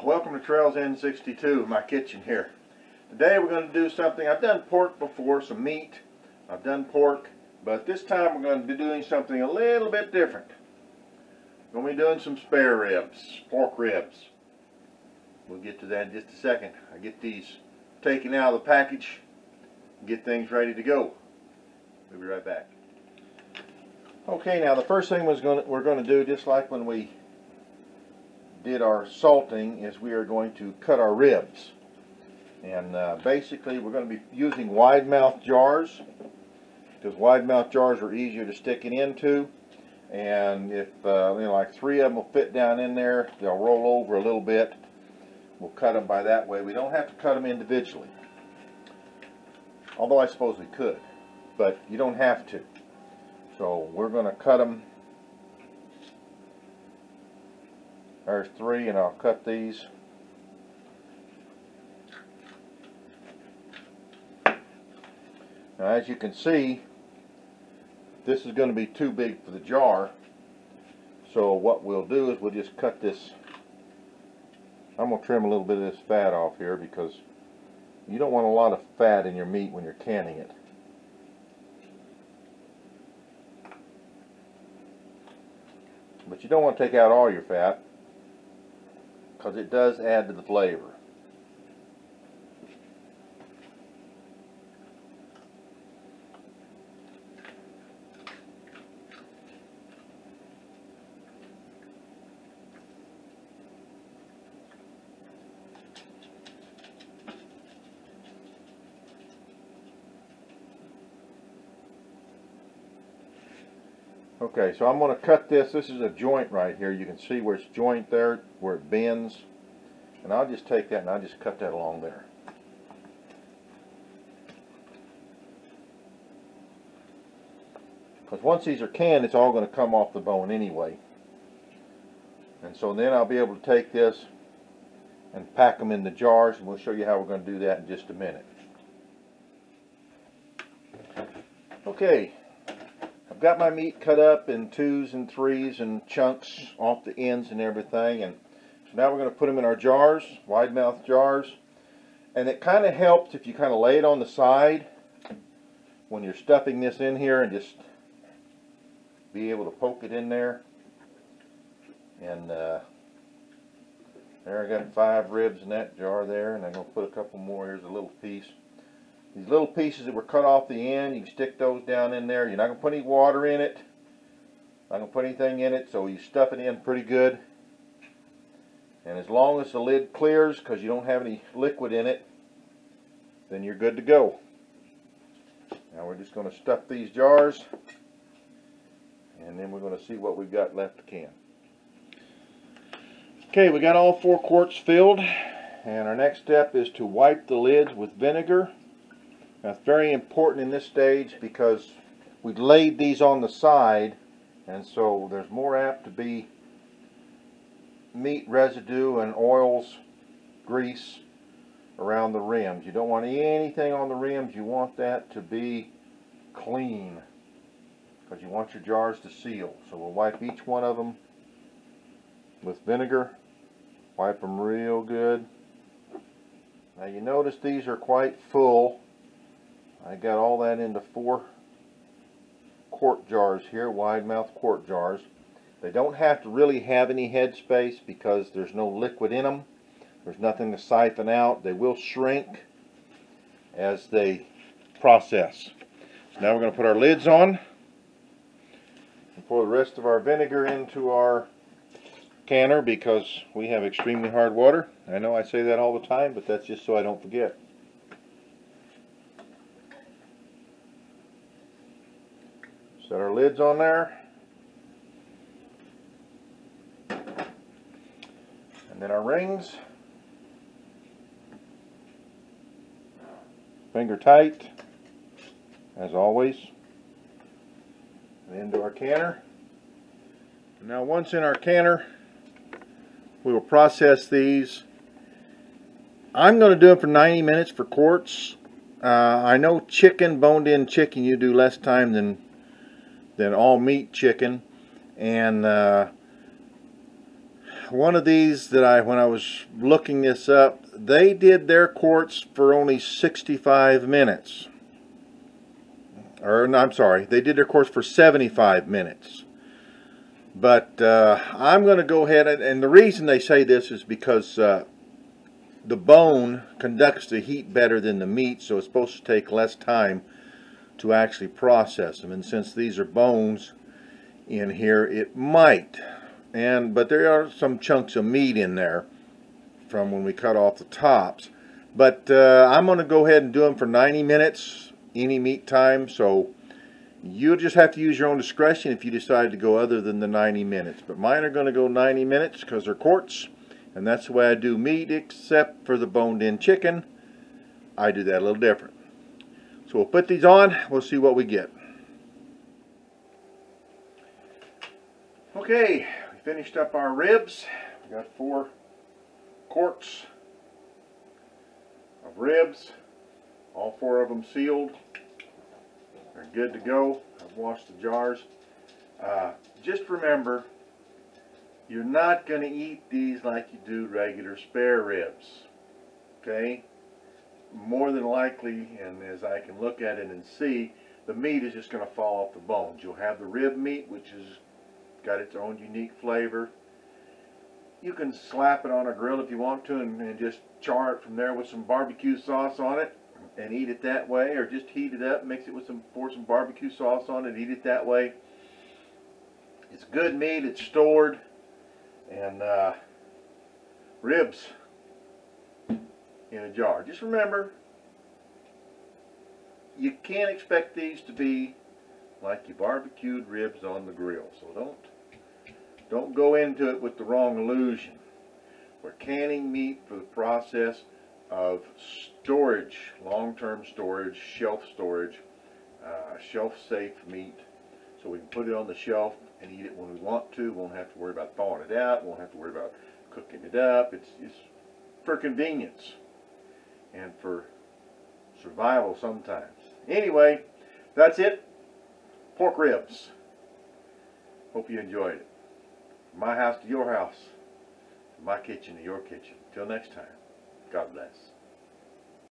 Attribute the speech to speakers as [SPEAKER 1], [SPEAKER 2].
[SPEAKER 1] Welcome to Trails N62, my kitchen here. Today we're going to do something. I've done pork before, some meat. I've done pork, but this time we're going to be doing something a little bit different. We're going to be doing some spare ribs, pork ribs. We'll get to that in just a second. I get these taken out of the package, get things ready to go. We'll be right back. Okay, now the first thing we're going to do, just like when we did our salting, is we are going to cut our ribs. And basically we're going to be using wide mouth jars, because wide mouth jars are easier to stick it into. And if like 3 of them will fit down in there, they'll roll over a little bit. We'll cut them by that way. We don't have to cut them individually, although I suppose we could, but you don't have to. So we're going to cut them. There's 3, and I'll cut these. Now, as you can see, this is going to be too big for the jar. So what we'll do is we'll just cut this. I'm going to trim a little bit of this fat off here, because you don't want a lot of fat in your meat when you're canning it. But you don't want to take out all your fat, because it does add to the flavor. Okay, so I'm going to cut this. This is a joint right here. You can see where it's joint there, where it bends. And I'll just take that and I'll just cut that along there. Because once these are canned, it's all going to come off the bone anyway. And so then I'll be able to take this and pack them in the jars, and we'll show you how we're going to do that in just a minute. Okay. I've got my meat cut up in 2s and 3s and chunks off the ends and everything, and so now we're going to put them in our jars, wide mouth jars. And it kind of helps if you kind of lay it on the side when you're stuffing this in here, and just be able to poke it in there. And there, I got 5 ribs in that jar there, and I'm going to put a couple more. Here's a little piece. These little pieces that were cut off the end, you can stick those down in there. You're not going to put any water in it. Not going to put anything in it, so you stuff it in pretty good. And as long as the lid clears, because you don't have any liquid in it, then you're good to go. Now we're just going to stuff these jars, and then we're going to see what we've got left to can. Okay, we got all 4 quarts filled, and our next step is to wipe the lids with vinegar. That's very important in this stage, because we laid these on the side, and so there's more apt to be meat residue and oils, grease around the rims. You don't want anything on the rims. You want that to be clean, because you want your jars to seal. So we'll wipe each one of them with vinegar. Wipe them real good. Now you notice these are quite full. I got all that into 4 quart jars here, wide mouth quart jars. They don't have to really have any head space, because there's no liquid in them. There's nothing to siphon out. They will shrink as they process. So now we're going to put our lids on and pour the rest of our vinegar into our canner, because we have extremely hard water. I know I say that all the time, but that's just so I don't forget. Set our lids on there. And then our rings. Finger tight, as always. And into our canner. And now once in our canner, we will process these. I'm going to do it for 90 minutes for quarts. I know chicken, boned in chicken, you do less time than all meat chicken, and one of these that when I was looking this up, they did their quartz for only 65 minutes. Or, no, I'm sorry, they did their quartz for 75 minutes. But I'm going to go ahead, and the reason they say this is because the bone conducts the heat better than the meat, so it's supposed to take less time to actually process them. And since these are bones in here, it might. But there are some chunks of meat in there from when we cut off the tops. But I'm going to go ahead and do them for 90 minutes, any meat time. So you'll just have to use your own discretion if you decide to go other than the 90 minutes. But mine are going to go 90 minutes because they're quartz. And that's the way I do meat, except for the boned-in chicken. I do that a little different. So we'll put these on. We'll see what we get. Okay, we finished up our ribs. We got 4 quarts of ribs. All 4 of them sealed. They're good to go. I've washed the jars. Just remember, you're not going to eat these like you do regular spare ribs. Okay? More than likely, and as I can look at it and see, the meat is just going to fall off the bones. You'll have the rib meat, which is got its own unique flavor. You can slap it on a grill if you want to and just char it from there with some barbecue sauce on it and eat it that way, or just heat it up, mix it with pour some barbecue sauce on it, eat it that way. It's good meat, it's stored, and ribs in a jar. Just remember, you can't expect these to be like you barbecued ribs on the grill. So don't go into it with the wrong illusion. We're canning meat for the process of storage, long-term storage, shelf storage, shelf-safe meat, so we can put it on the shelf and eat it when we want to. We won't have to worry about thawing it out. We won't have to worry about cooking it up. It's for convenience and for survival sometimes. Anyway, that's it. Pork ribs. Hope you enjoyed it. From my house to your house. From my kitchen to your kitchen. Till next time, God bless.